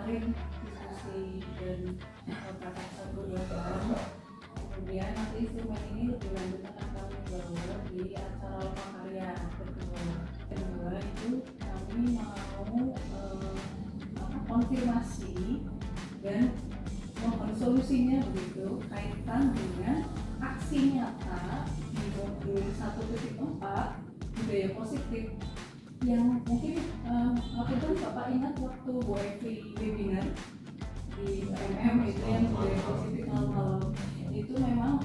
kemarin diskusi dan kata satu dua jam. Kemudian nanti instrumen ini lebih lanjut akan kami bawa di acara lokakarya kedua itu kami mau konfirmasi dan mohon solusinya begitu kaitan dengan aksi nyata di modul 1.4 budaya positif yang mungkin waktu itu Bapak ingat waktu Bu Evi webinar di itu yang budaya positif malam itu memang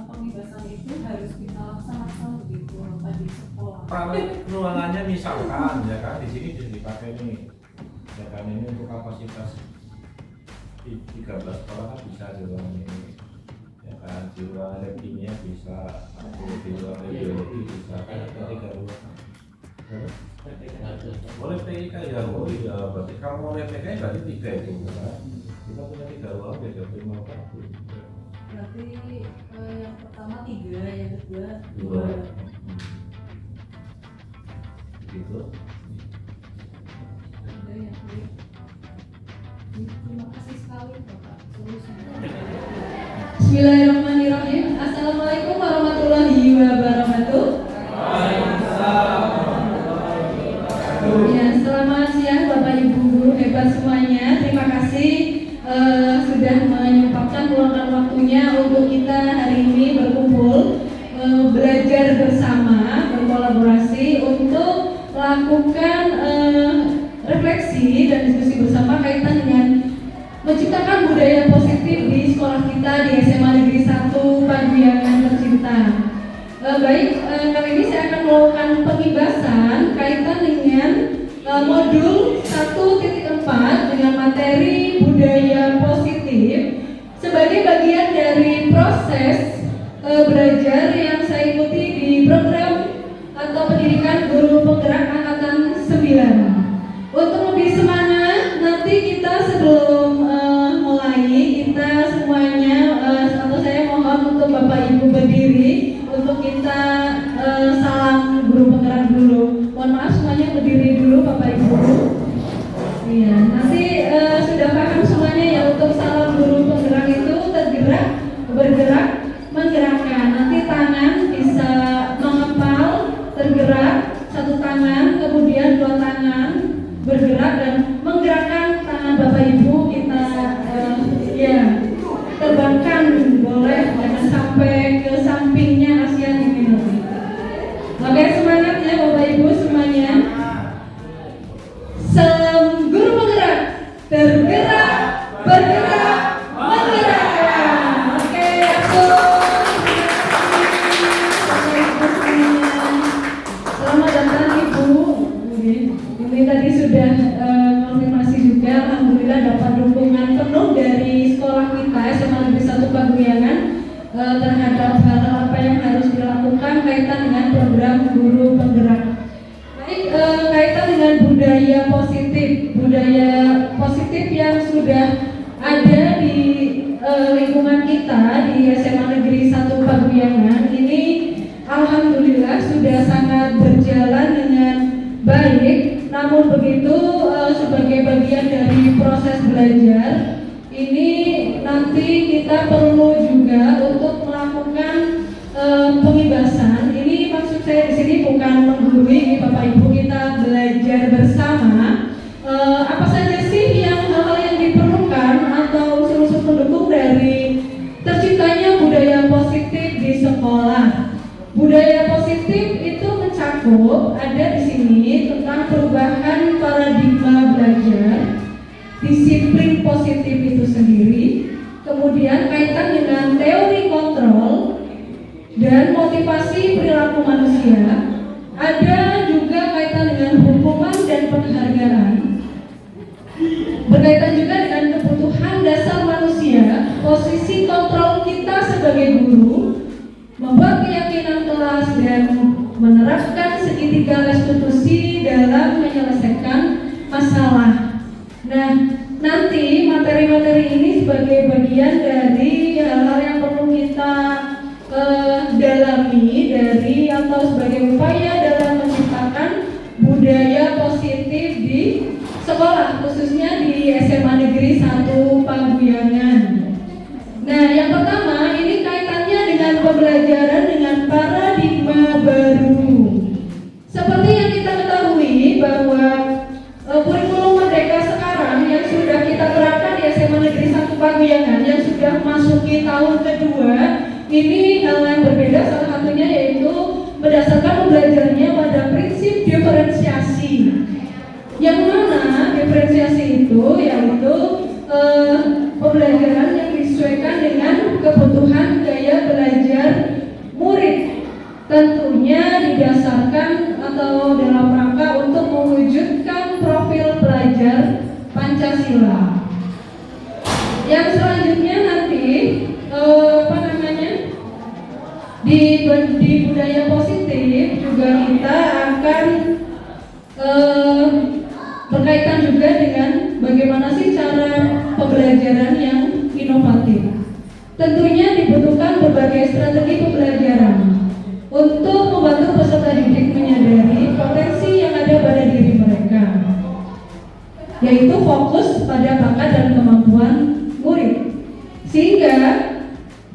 pembebasan itu harus kita laksanakan begitu tadi sekolah. Kalau ruangannya misalkan ya kan di sini dipakai nih, ya kan ini untuk kapasitas 13 sekolah kan bisa di ruangan ini, ya kan di ruangan lab kimia bisa, atau di ruangan biologi bisa, kan ada 3 ruangan. Boleh PIK ya, boleh ya, berarti kalau mau PIK berarti 3 itu kan. Kita punya 3 ruangan ya, jadi mau apa? Berarti yang pertama 3, yang kedua 2. Gitu. Ada yang klik. Terima kasih sekali Bapak solusinya. Bismillahirrahmanirrahim. Assalamualaikum warahmatullahi wabarakatuh. Ya, selamat siang Bapak Ibu guru hebat semuanya. Terima kasih sudah menyempatkan meluangkan waktunya untuk kita hari ini berkumpul, belajar bersama, berkolaborasi untuk melakukan refleksi dan diskusi bersama kaitan dengan menciptakan budaya positif di sekolah kita di SMA Negeri 1 Paguyangan tercinta. Baik, kali ini saya akan melakukan pengibasan kaitan dengan modul 1.4 dengan materi budaya positif sebagai bagian dari proses belajar yang saya ikuti di program atau pendidikan guru penggerak angkatan 9. Untuk lebih semangat, nanti kita sebelum mulai, kita semuanya atau saya mohon untuk Bapak Ibu berdiri untuk kita salam guru penggerak dulu. Mohon maaf semuanya berdiri dulu Bapak Ibu. Iya, nanti sudah paham semuanya ya untuk salam guru penggerak itu tergerak, bergerak, menggerakkan. Nanti tangan bisa mengepal, tergerak, satu tangan, kemudian 2 tangan bergerak dan menggerakkan tangan Bapak Ibu kita ya terbangkan boleh, jangan sampai ke sampingnya kasihan ini nanti. Oke, semangat ya Bapak Ibu semuanya. Guru penggerak, tergerak, bergerak, menggerakkan. Oke, selamat datang Ibu. Ini tadi sudah konfirmasi juga, alhamdulillah dapat dukungan penuh dari sekolah kita SMA Negeri 1 Paguyangan terhadap hal apa yang harus dilakukan kaitan dengan program guru penggerak. Baik, kaitan dengan budaya positif yang sudah ada di lingkungan kita di SMA Negeri 1 Paguyangan ini alhamdulillah sudah sangat berjalan dengan baik. Namun begitu sebagai bagian dari proses belajar ini nanti kita perlu juga untuk melakukan pengibasan. Ini maksud saya di sini bukan menggurui Bapak Ibu, kita belajar bersama apa saja sih hal-hal yang diperlukan atau unsur-unsur pendukung dari terciptanya budaya positif di sekolah. Budaya positif itu mencakup ada di sini tentang perubahan paradigma belajar, disiplin positif itu sendiri, kemudian kaitan dengan teori kontrol dan motivasi perilaku manusia, ada juga kaitan dengan hukuman dan penghargaan, berkaitan juga dengan kebutuhan dasar manusia, posisi kontrol kita sebagai guru, membuat keyakinan kelas dan menerapkan segitiga restitusi dalam menyelesaikan masalah. Nah, nanti materi-materi ini sebagai bagian dari hal-hal yang perlu kita dalami dari atau sebagai upaya dalam menciptakan budaya positif di sekolah, khususnya di SMA Negeri kita terapkan di SMA Negeri 1 Paguyangan yang sudah memasuki tahun kedua, ini hal yang berbeda, salah satunya yaitu berdasarkan pembelajarannya pada prinsip diferensiasi. Yang mana diferensiasi itu yaitu pembelajaran yang disesuaikan dengan kebutuhan gaya belajar murid, tentunya didasarkan atau dalam rangka untuk mewujudkan profil pelajar Pancasila. Yang selanjutnya nanti di budaya positif juga kita akan berkaitan juga dengan bagaimana sih cara pembelajaran yang inovatif. Tentunya dibutuhkan berbagai strategi pembelajaran untuk membantu peserta didik menyadari potensi yang ada pada diri mereka, yaitu fokus pada bakat dan kemampuan murid, sehingga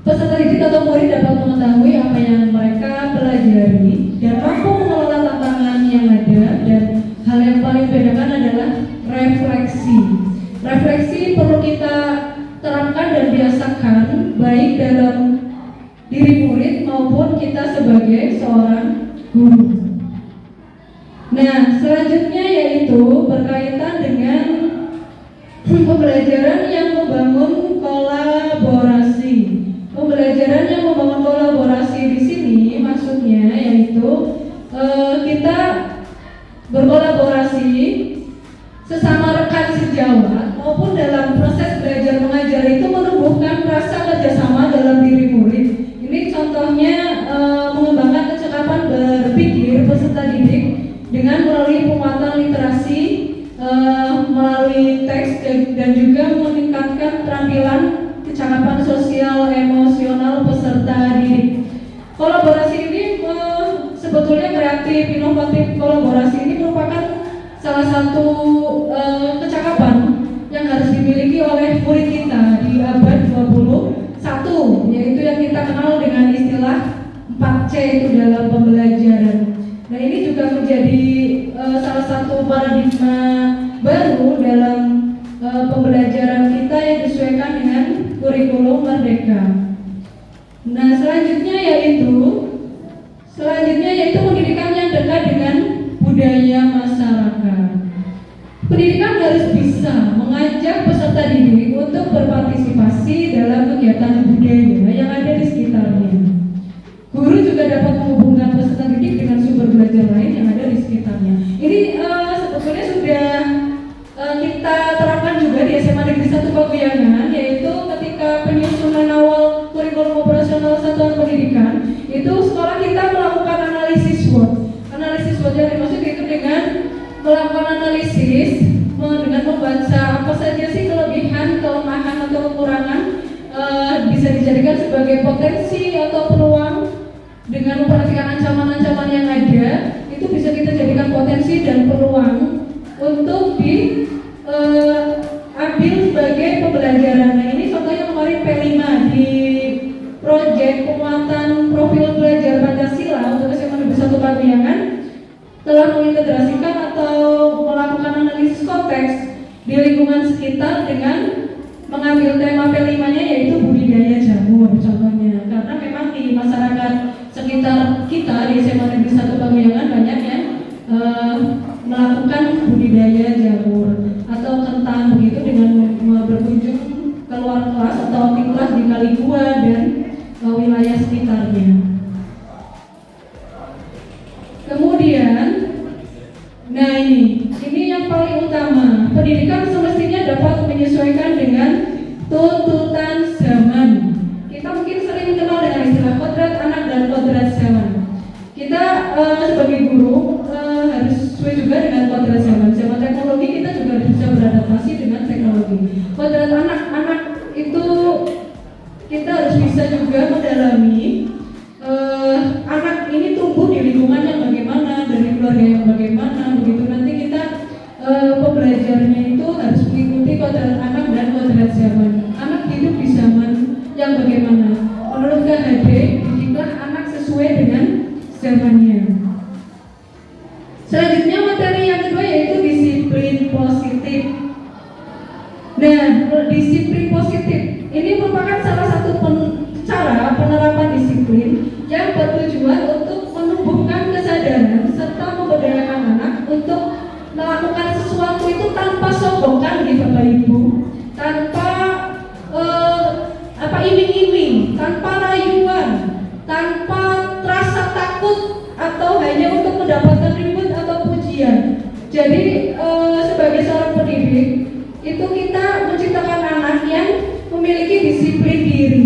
peserta didik atau murid dapat mengetahui apa yang mereka pelajari dan mampu mengelola tantangan yang ada. Dan hal yang paling membedakan adalah refleksi. Refleksi perlu kita terapkan dan biasakan baik dalam diri murid maupun kita sebagai seorang guru. Nah, selanjutnya yaitu berkaitan dengan pembelajaran yang membangun kolaborasi. Pembelajaran yang membangun kolaborasi di sini maksudnya yaitu kita berkolaborasi sesama rekan sejawat maupun dalam proses belajar mengajar itu menumbuhkan rasa kerjasama dalam diri murid. Ini contohnya mengembangkan kecakapan berpikir peserta didik dengan melalui penguatan literasi melalui teks dan juga meningkatkan keterampilan kecakapan sosial emosional peserta didik. Kolaborasi ini sebetulnya kreatif, inovatif. Kolaborasi ini merupakan salah satu kecakapan yang harus dimiliki oleh murid kita di abad 21, yaitu yang kita kenal dengan istilah 4C itu dalam pembelajaran. Nah, ini juga menjadi salah satu paradigma baru dalam pembelajaran kita yang disesuaikan dengan kurikulum Merdeka. Nah, selanjutnya yaitu pendidikan yang dekat dengan budaya masyarakat. Pendidikan harus bisa mengajak peserta didik untuk berpartisipasi dalam kegiatan budaya yang ada di sekitarnya. Guru juga dapat menghubungkan peserta didik dengan sumber belajar lain yang ada di sekitarnya. Ini sebetulnya sudah kita terapkan juga di SMA Negeri 1 Paguyangan, yaitu ketika penyusunan awal kurikulum operasional satuan pendidikan, itu sekolah kita melakukan analisis SWOT. Analisis SWOT yang dimaksud itu dengan melakukan analisis dengan membaca apa saja sih kelebihan, kelemahan atau kekurangan bisa dijadikan sebagai potensi atau peluang. Dengan memperhatikan ancaman-ancaman yang ada, itu bisa kita jadikan potensi dan peluang untuk diambil sebagai pembelajaran. Nah, ini contohnya kemarin P5 di proyek penguatan profil belajar Pancasila untuk SMA Negeri 1 Paguyangan telah mengintegrasikan atau melakukan analisis konteks di lingkungan sekitar dengan mengambil tema P5-nya yaitu budidaya jamur contohnya, karena memang di masyarakat sekitar kita di SMA Negeri 1 Paguyangan banyak yang melakukan budidaya jamur atau kentang begitu dengan berkunjung keluar kelas atau kelas di Kaligua dan wilayah sekitarnya. Kemudian, nah ini yang paling utama, pendidikan semestinya dapat menyesuaikan dengan tuntutan zaman. Kita mungkin sering kenal dengan istilah kodrat anak dan kodrat zaman. Kita sebagai guru harus sesuai juga dengan kodrat zaman. Zaman teknologi kita juga bisa beradaptasi dengan teknologi. Kodrat anak itu kita harus bisa juga mendalami anak ini tumbuh di lingkungan yang bagaimana, dari keluarga yang bagaimana, begitu nanti kita pembelajarannya itu harus mengikuti kodrat anak dan kodrat zaman. Anak hidup di zaman yang bagaimana? Menurut KHD, didiklah anak sesuai dengan zamannya. Selanjutnya materi yang kedua yaitu disiplin positif. Nah, disiplin positif ini merupakan salah satu cara penerapan disiplin yang bertujuan untuk menumbuhkan kesadaran serta memberdayakan anak untuk melakukan sesuatu itu tanpa sombongkan gitu Bapak Ibu, tanpa iming-iming, tanpa rayuan, tanpa rasa takut atau hanya untuk mendapatkan reward atau pujian. Jadi sebagai seorang pendidik itu kita menciptakan anak yang memiliki disiplin diri,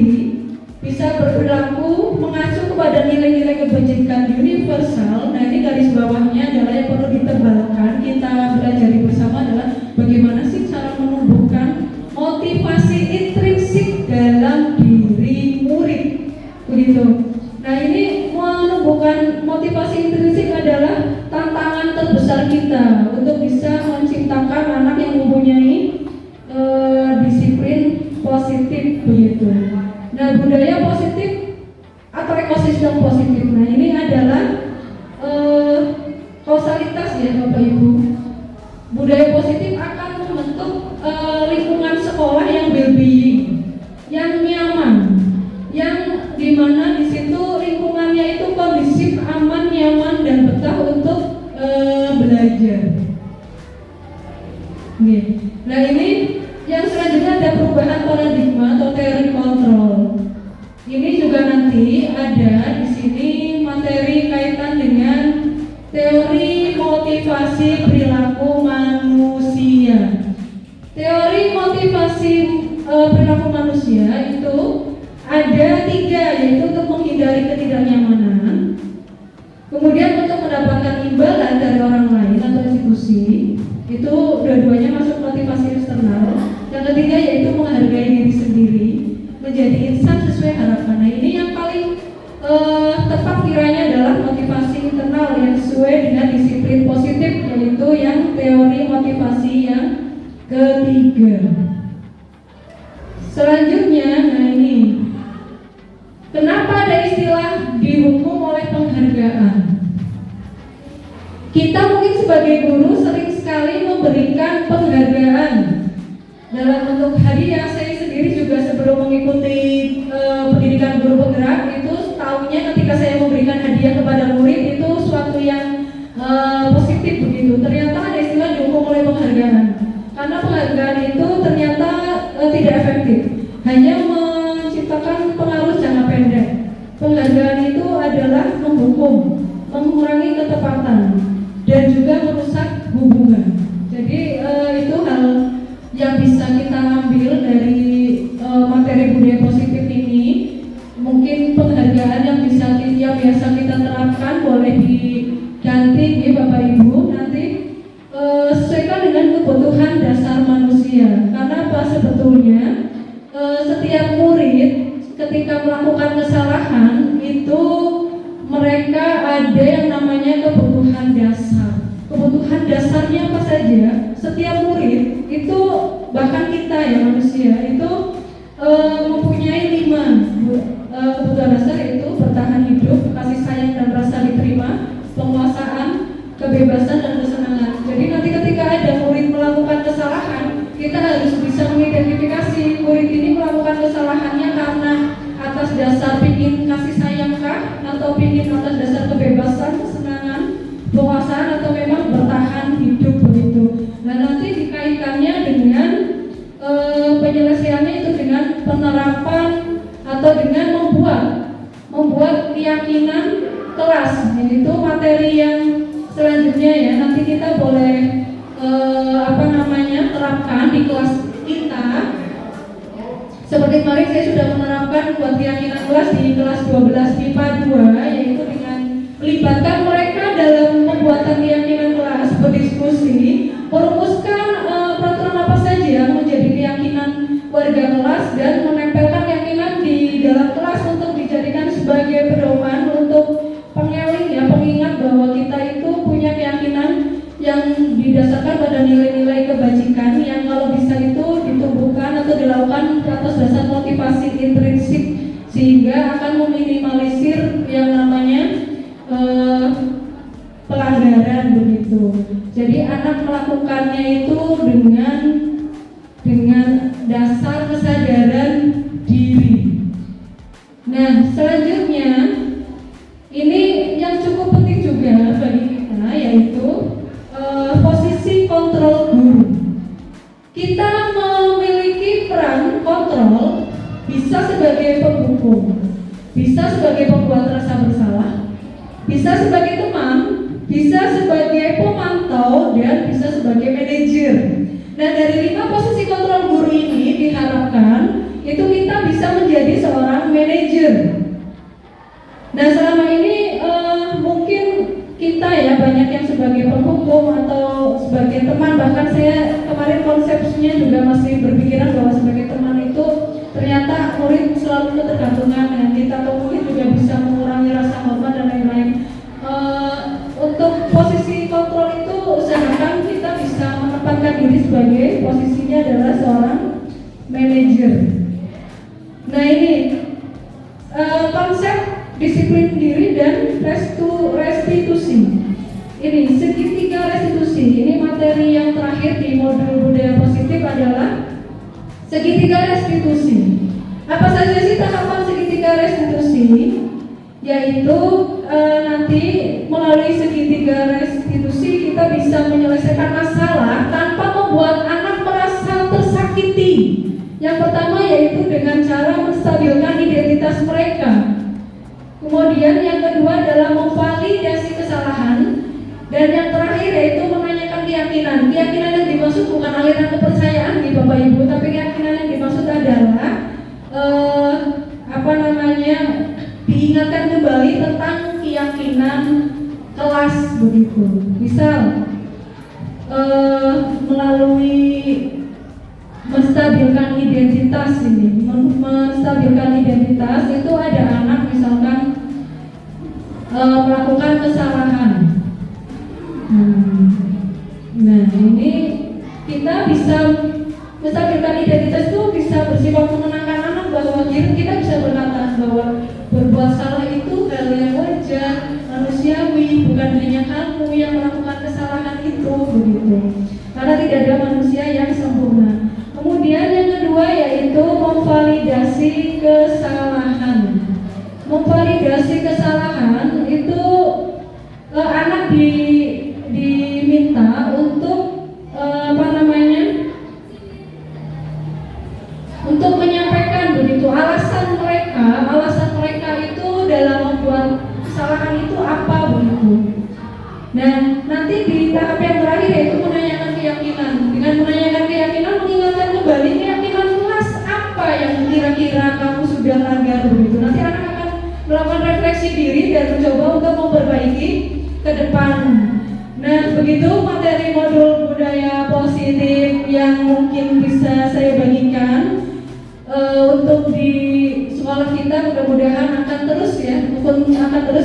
bisa berperilaku mengacu kepada nilai-nilai kebajikan universal. Nah, ini garis bawahnya adalah yang perlu ditebalkan, kita pelajari bersama adalah bagaimana sih cara menumbuhkan motivasi intrinsik dalam diri murid, begitu. Nah, ini menumbuhkan motivasi intrinsik adalah tantangan terbesar kita untuk bisa menciptakan anak yang mempunyai disiplin positif, begitu. Nah, budaya positif atau ekosistem positif. Nah, ini adalah kausalitas ya Bapak Ibu. Budaya positif akan membentuk lingkungan sekolah yang well-being, yang nyaman, yang dimana di situ lingkungannya itu kondusif, aman, nyaman, dan betah untuk belajar. Oke. Nah, ini yang selanjutnya ada perubahan paradigma atau teori kontrol. Ini juga nanti ada di sini materi kaitan dengan teori motivasi perilaku manusia. Teori motivasi perilaku manusia itu ada 3, yaitu untuk menghindari ketidaknyamanan, kemudian untuk mendapatkan imbalan dari orang lain atau institusi, itu dua-duanya masuk motivasi eksternal. Yang ketiga yaitu menghargai diri sendiri, menjadi insan sesuai harapan. Nah, ini yang paling tepat kiranya adalah motivasi internal yang sesuai dengan disiplin positif, yaitu yang teori motivasi yang ketiga. Selanjutnya, nah ini kenapa ada istilah dihukum oleh penghargaan? Kita mungkin sebagai guru sering sekali memberikan penghargaan dalam bentuk hadiah. Saya sendiri juga sebelum mengikuti pendidikan guru penggerak itu tahunya ketika saya memberikan hadiah kepada murid itu suatu yang positif, begitu. Ternyata ada istilah dihukum oleh penghargaan, karena penghargaan itu ternyata tidak efektif, hanya menciptakan pengaruh jangka pendek. Penghargaan itu adalah menghukum, mengurangi ketepatan, dan juga merusak hubungan. Jadi itu hal yang bisa kita ambil dari materi budaya positif ini. Mungkin penghargaan yang biasa kita terapkan boleh diganti ya Bapak Ibu, nanti sesuaikan dengan kebutuhan dasar manusia. Karena apa sebetulnya setiap murid ketika melakukan kesalahan itu mereka ada yang namanya kebutuhan dasar. Kebutuhan dasarnya apa saja? Setiap murid itu, bahkan kita ya manusia itu mempunyai 5 kebutuhan dasar, yaitu bertahan hidup, kasih sayang dan rasa diterima, penguasaan, kebebasan dan kesenangan. Jadi nanti ketika ada murid melakukan kesalahan, kita harus bisa mengidentifikasi murid ini melakukan kesalahannya karena atas dasar pingin kasih sayangkah, atau pingin atas dasar kebebasan, kesenangan, penguasaan, atau memang bertahan hidup, begitu. Nah, nanti dikaitkannya dengan penyelesaiannya itu dengan penerapan atau dengan membuat keyakinan kelas. Itu materi yang selanjutnya ya, nanti kita boleh terapkan di kelas kita. Seperti kemarin saya sudah menerapkan buat keyakinan kelas di kelas 12 MIPA 2, yaitu dengan melibatkan mereka dalam pembuatan keyakinan kelas, berdiskusi, merumuskan peraturan apa saja yang menjadi keyakinan warga kelas, dan menempelkan keyakinan di dalam kelas untuk dijadikan sebagai pedoman untuk pengeling ya, pengingat bahwa kita itu punya keyakinan yang didasarkan pada nilai-nilai kebajikan yang kalau bisa itu ditumbuhkan atau dilakukan atas dasar motivasi intrinsik, sehingga akan meminimalisir yang namanya pelanggaran, begitu. Jadi anak melakukannya itu dengan dasar kesadaran diri. Nah, selanjutnya ini yang cukup penting juga bagi kita, yaitu posisi kontrol guru. Kita memiliki peran kontrol, bisa sebagai penghukum, bisa sebagai pembuat rasa bersalah, bisa sebagai teman, bisa sebagai pemantau, dan bisa sebagai manajer. Nah, dari 5 posisi kontrol guru ini diharapkan itu kita bisa menjadi seorang manajer. Nah, selama ini mungkin kita ya banyak yang sebagai penghukum atau sebagai teman, bahkan saya kemarin konsepnya juga masih berpikiran bahwa sebagai teman itu ternyata murid selalu ketergantungan dengan kita, atau mungkin juga bisa mengurangi rasa hormat dan lain-lain. Untuk posisi kontrol itu usahakan kita bisa menempatkan diri sebagai posisinya adalah seorang manajer. Nah, ini konsep disiplin diri dan restitusi. Ini segitiga restitusi. Ini materi yang terakhir di modul budaya positif adalah segitiga restitusi. Apa saja sih tahapan segitiga restitusi? Yaitu nanti melalui segitiga restitusi kita bisa menyelesaikan masalah tanpa membuat anak merasa tersakiti. Yang pertama yaitu dengan cara menstabilkan identitas mereka. Kemudian yang kedua adalah memvalidasi kesalahan, dan yang terakhir yaitu menanyakan keyakinan. Keyakinan yang dimaksud bukan aliran kepercayaan di Bapak Ibu, tapi keyakinan yang dimaksud adalah diingatkan kembali tentang keyakinan kelas begitu. Misal melalui menstabilkan identitas ini, menstabilkan identitas itu ada anak misalkan melakukan kesalahan. Nah, ini kita bisa menstabilkan identitas itu bisa bersifat menenangkan anak bahwa kita bisa berkata bahwa berbuat salah itu hal yang wajar, manusiawi, bukan hanya kamu yang melakukan kesalahan itu begitu. Karena tidak ada manusia yang sempurna. Kemudian yang kedua yaitu memvalidasi kesalahan. Memvalidasi kesalahan itu anak diminta untuk untuk menyampaikan begitu alasan mereka itu dalam membuat kesalahan itu apa begitu. Nah, nanti di tahap yang terakhir yaitu menanyakan keyakinan. Dengan menanyakan keyakinan, mengingatkan kembali keyakinan kelas apa yang kira-kira kamu sudah langgar begitu. Nanti anak akan melakukan refleksi diri dan mencoba untuk memperbaiki ke depan. Nah, begitu materi modul budaya positif yang mungkin bisa saya bagikan untuk di sekolah kita. Mudah-mudahan akan terus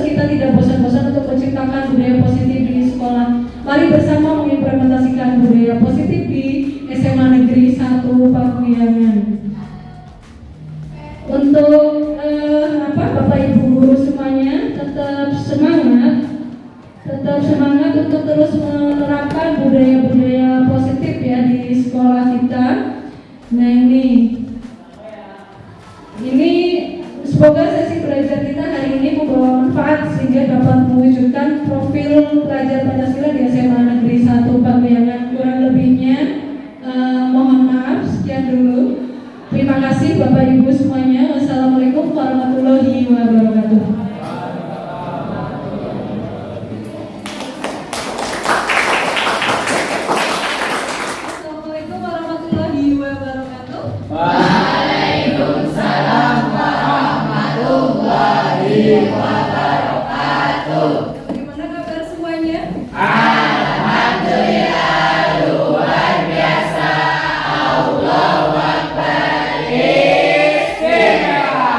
kita tidak bosan-bosan untuk menciptakan budaya positif di sekolah. Mari bersama mengimplementasikan budaya positif di SMA Negeri 1 Pakuyangan. Untuk Bapak Ibu guru semuanya tetap semangat untuk terus menerapkan budaya-budaya positif ya di sekolah kita. Nah, ini semoga sesi belajar kita hari ini membawa manfaat sehingga dapat mewujudkan profil pelajar Pancasila di SMA Negeri 1 Pakuyangan. Kurang lebihnya mohon maaf. Sekian dulu. Terima kasih Bapak Ibu semuanya. Wassalamualaikum warahmatullahi wabarakatuh. Assalamualaikum warahmatullahi wabarakatuh. Waalaikumsalam warahmatullahi wabarakatuh. Bagaimana kabar semuanya? Alhamdulillah, luar biasa. Allahu Akbar. Istimewa.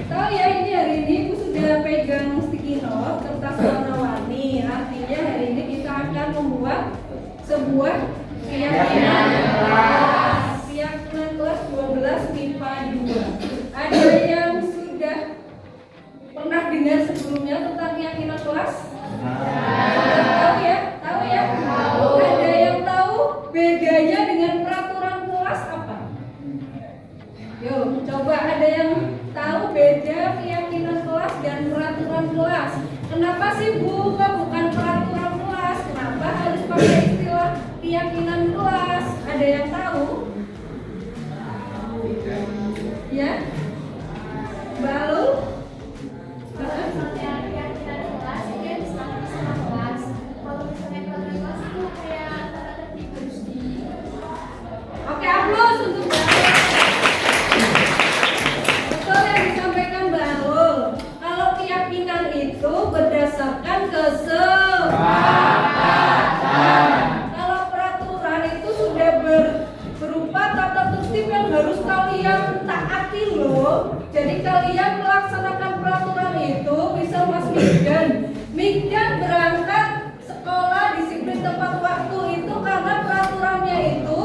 Tahu ya, ini hari ini aku sudah pegang sticky note kertas warna-warni. Artinya hari ini kita akan membuat sebuah keyakinan kelas 12 MIPA 2. Ada yang sudah pernah dengar sebelumnya tentang keyakinan kelas? Tahu ya? keyakinan kelas, ada yang tahu? Ya? Mbak Alul? Oke, aplaus untuk Mbak Alul. Betul yang disampaikan Mbak Alul. Kalau keyakinan itu berdasarkan kesepakatan. Kalau peraturan itu sudah berupa tata tertib yang harus kalian taati loh. Jadi kalian melaksanakan peraturan itu, misal Mas Migdan berangkat sekolah disiplin tepat waktu itu karena peraturannya itu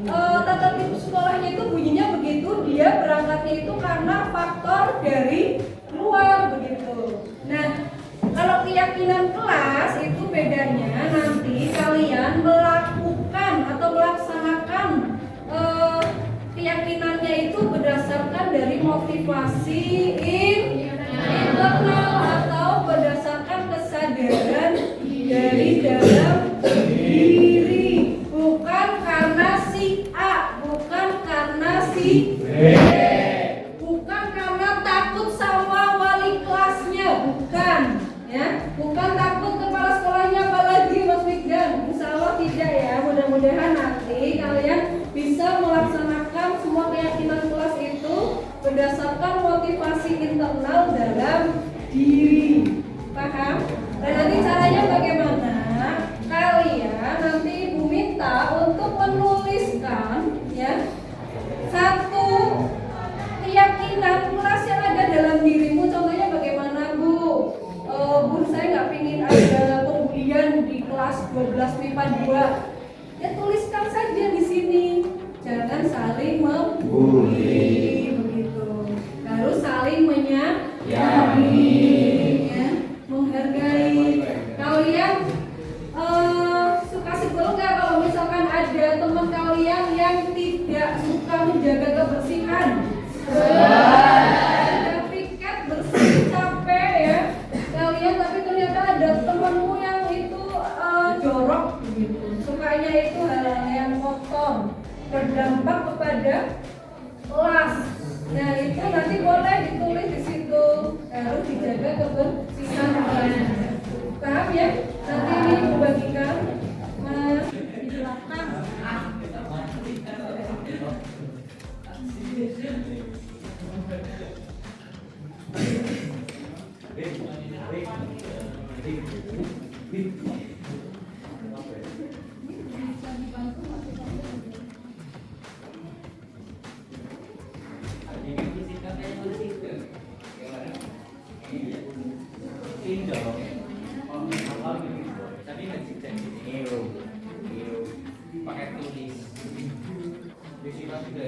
tata tertib sekolahnya itu bunyinya begitu, dia berangkatnya itu karena faktor dari luar begitu. Nah, kalau keyakinan kelas itu bedanya nanti kalian melakukan atau melaksanakan keyakinannya itu berdasarkan dari motivasi internal atau berdasarkan kesadaran dari dalam diri, bukan karena si A, bukan karena si B, bukan karena takut sama wali kelasnya, bukan, ya, bukan takut kepala sekolahnya apalagi Mas Migdan. Insya Allah tidak ya. Mudah-mudahan nanti kalian bisa melaksanakan semua keyakinan kelas itu berdasarkan motivasi internal dalam diri. Paham? Dan nanti caranya bagaimana? Kalian nanti Ibu minta untuk menuliskan ya satu keyakinan kelas yang ada dalam dirimu. Contohnya bagaimana Bu? Bu, saya nggak pingin ada pembulian di kelas 12 MIPA 2. Ya tuliskan saja di sini. Jangan saling membuli begitu. Harus saling menyayangi, ya, menghargai. Kalian suka sebel nggak kalau misalkan ada teman kalian yang tidak suka menjaga kebersihan? Ada piket bersih capek ya kalian, tapi ternyata ada temanmu yang itu jorok begitu, sukanya itu hal-hal yang kotor, berdampak kepada kelas. Nah itu nanti boleh ditulis di situ, harus dijaga kebersihan kelasnya. Paham ya? Nanti ini dibagikan di belakang. pakai tulis di sini juga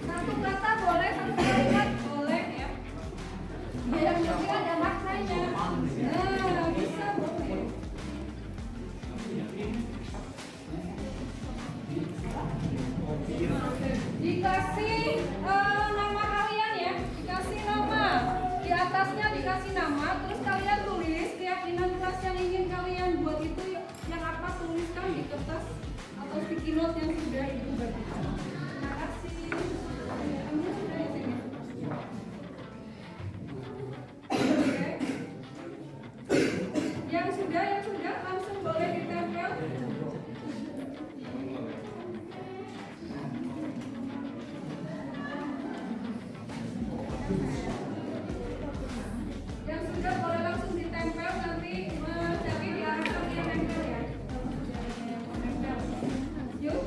Satu kata boleh, satu kalimat boleh ya. Yang penting ada maknanya. Nah, bisa boleh. Dikasih nama kalian ya, dikasih nama. Di atasnya dikasih nama, terus kalian tulis keyakinan kelas yang ingin kalian buat itu yang apa, tuliskan di kertas atau sticky note yang sudah itu bagikan. Terima kasih. Kamu sudah di sini. Oke. Yang sudah langsung boleh ditempel. Yang sudah boleh langsung ditempel, nanti mencari di arah kalian tempel ya. Tempel. Yuk,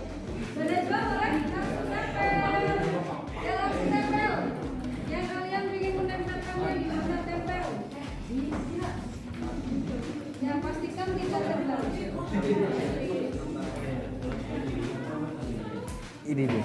manajemen boleh langsung tempel. Ya langsung tempel. Yang kalian ingin menempelkannya di mana tempel? Ya pastikan tidak tempel. ini deh.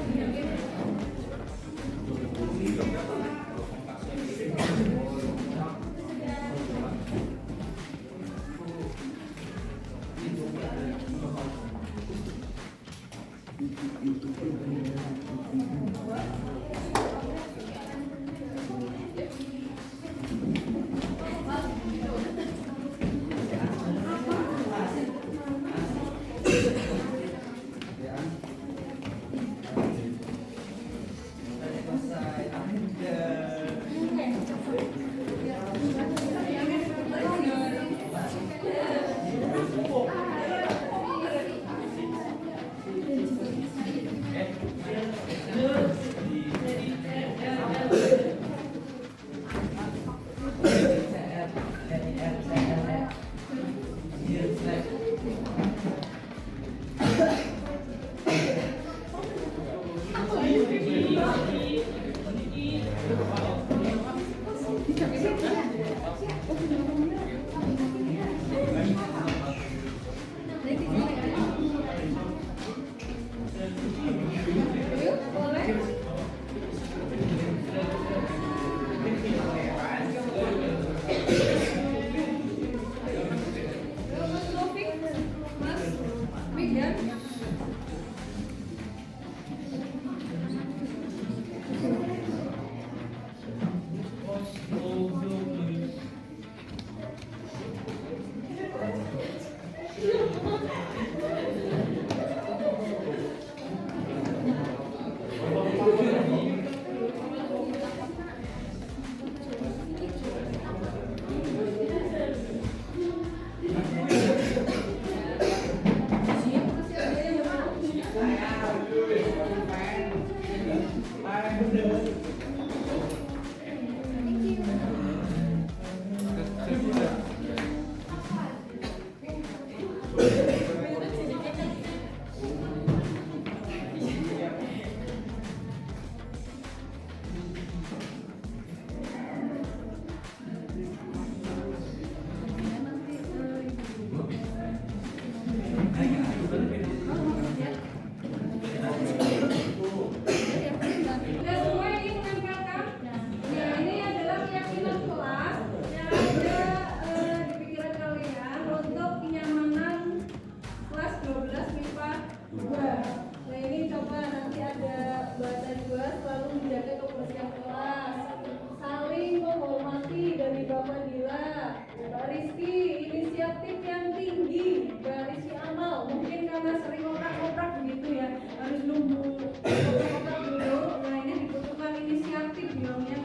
karena sering ngontrak-ngontrak begitu ya, harus nunggu ngontrak dulu. Nah ini dibutuhkan inisiatif yang punya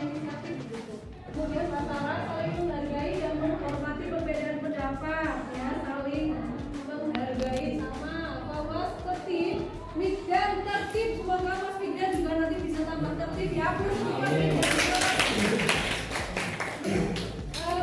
inisiatif gitu. Kemudian masalah saling menghargai dan menghormati perbedaan pendapat ya, saling menghargai sama bahwa tertib, dan tertib, semoga Mas Migdan juga nanti bisa tambah tertib ya.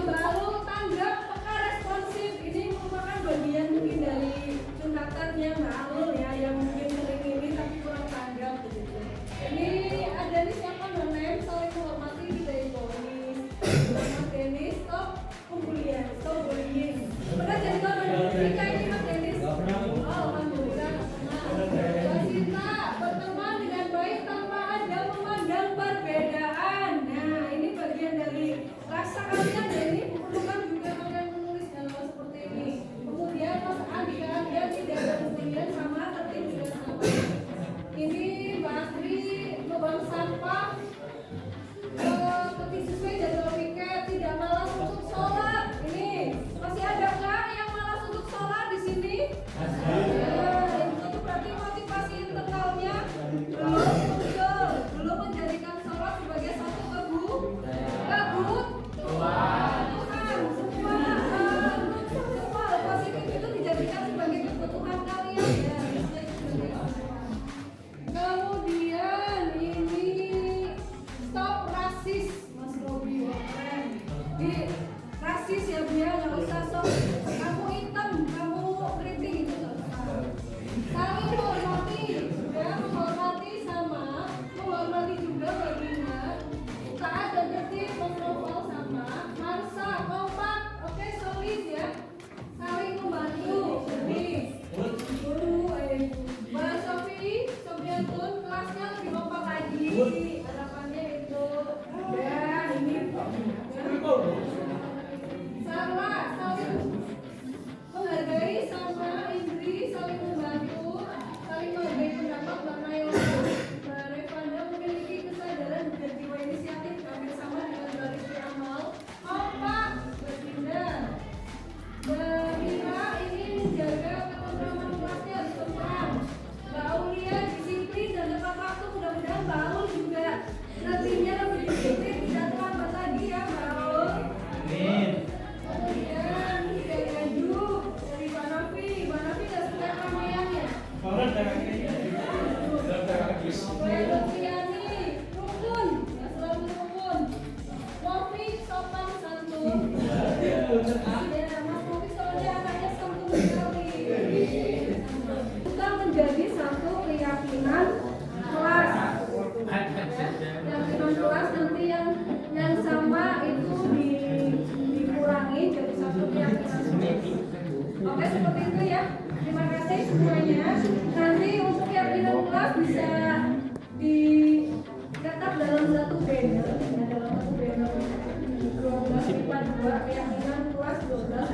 Baru tanggap peka responsif, ini merupakan bagian mungkin dari curhatannya Mbak Alul ya, yang mungkin sering ini tapi kurang tanggap begitu. Ini ada nih siapa menem saling menghormati kita egois. Mas Denis, stop pembulian, stop bullying. Pernah jadi korban ketika ini Mas Denis? Oh, alhamdulillah. Mbak Sinta, berteman dengan baik tanpa ada memandang perbedaan. Nah, ini bagian dari rasa kalian ya, ini bukan juga kalian menulis hal seperti ini. Kemudian Mas Andika Anda tidak ada pembulian sama tertib juga sama. Ini Mbak Astri membuang sampah sesuai jadwal piket, tidak malas untuk sholat. Ini masih ada nggak yang malas untuk sholat di sini? Itu berarti motivasi internalnya belum muncul, belum menjadikan sholat sebagai satu kebutuhan. Semua positif itu dijadikan sebagai kebutuhan kalian ya. Kemudian ini stop rasis, Mas Robi. Di rasis ya Bu ya, nggak usah sok kamu hitam, kamu keriting itu nggak usah. Saling menghormati, ya menghormati sama, menghormati juga baginya. Taat dan tertib, kontrol sama, Marsa, kompak, oke solid ya. Saling membantu, guru, Mbak Sofi, Sofiatun, kelasnya lebih kompak lagi. Harapannya itu, ya ini. Sarwa, saling menghargai sama Indri, saling membantu, saling menghargai pendapat Mbak Naila. Mbak Revanda memiliki kesadaran dan jiwa inisiatif hampir sama dengan Mbak Rizky Amal. Kompak, berpindah. Mbak Mira ini menjaga ketentraman kelasnya harus tentram. Mbak Aulia disiplin dan tepat waktu, mudah-mudahan Mbak Aul juga nantinya lebih disiplin, tidak terlambat lagi ya Mbak Aul. Amin. Kemudian dari Aju, dari Mbak Nafi nggak suka keramaian ya? Mbak Lutfiani, rukun, nggak selalu rukun. Mofi, sopan, santun. Ya, Mas Mofi soalnya anaknya santun sekali. Kita menjadi satu keyakinan kelas. Keyakinan kelas nanti yang sama itu dikurangi jadi satu keyakinan kelas. Oke, seperti itu ya. Terima kasih semuanya. Nanti untuk keyakinan kelas bisa dicetak dalam satu banner, ya, dalam satu banner 12/2 keyakinan kelas 12.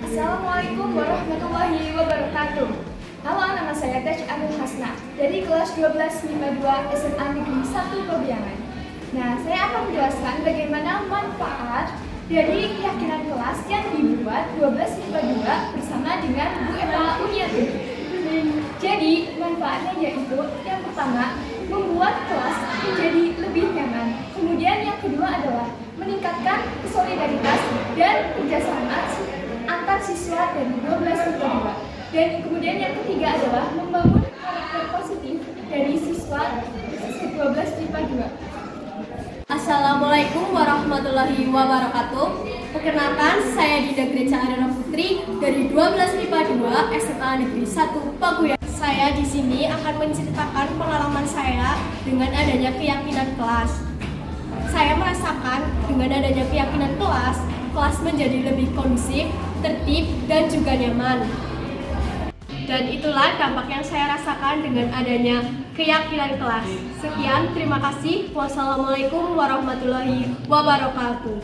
Assalamualaikum warahmatullahi wabarakatuh. Halo, nama saya Tej Anul Hasna dari kelas 12 MIPA 2 SMA Negeri 1 Pabiangan. Nah, saya akan menjelaskan bagaimana manfaat dari keyakinan kelas yang dibuat 12 MIPA 2 bersama dengan Bu Eva Uniati. Jadi, manfaatnya yaitu yang pertama, membuat kelas menjadi lebih nyaman. Kemudian yang kedua adalah meningkatkan solidaritas dan kerjasama antar siswa dari 12 MIPA 2. Dan kemudian yang ketiga adalah membangun karakter positif dari siswa 12 MIPA 2. Assalamualaikum warahmatullahi wabarakatuh. Perkenalkan, saya Dinda Greca Adana Putri dari 12 MIPA 2 SMA Negeri 1 Paguyan. Saya di sini akan menceritakan pengalaman saya dengan adanya keyakinan kelas. Saya merasakan dengan adanya keyakinan kelas menjadi lebih kondusif, tertib, dan juga nyaman. Dan itulah dampak yang saya rasakan dengan adanya keyakinan kelas. Sekian, terima kasih. Wassalamualaikum warahmatullahi wabarakatuh.